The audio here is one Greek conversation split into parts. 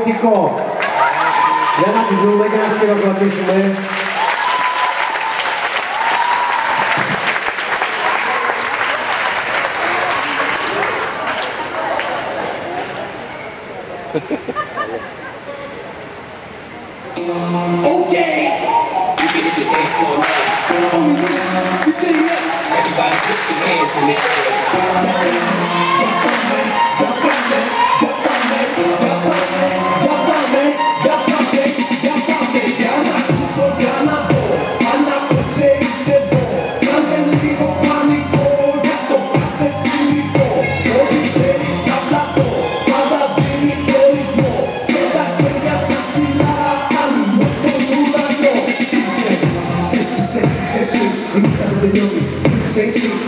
Εξαιρετικό. Για να τους δούμε και να τους χειροκροτήσουμε. Okay, you can hit the dance floor now. You say yes. Everybody put your hands in the air.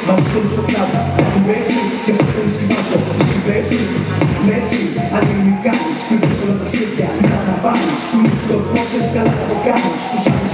Μα σου όλους στο κλαμπ, έχουν παίξει και αυτό θέλει σημάσω. Έχουν παίξει, λέτσι, αν είναι μη κάνεις, σπίτι όλα τα σπίτια, να αναβάλεις. Του νους το πόξες, καλά να το κάνεις. Τους άλλους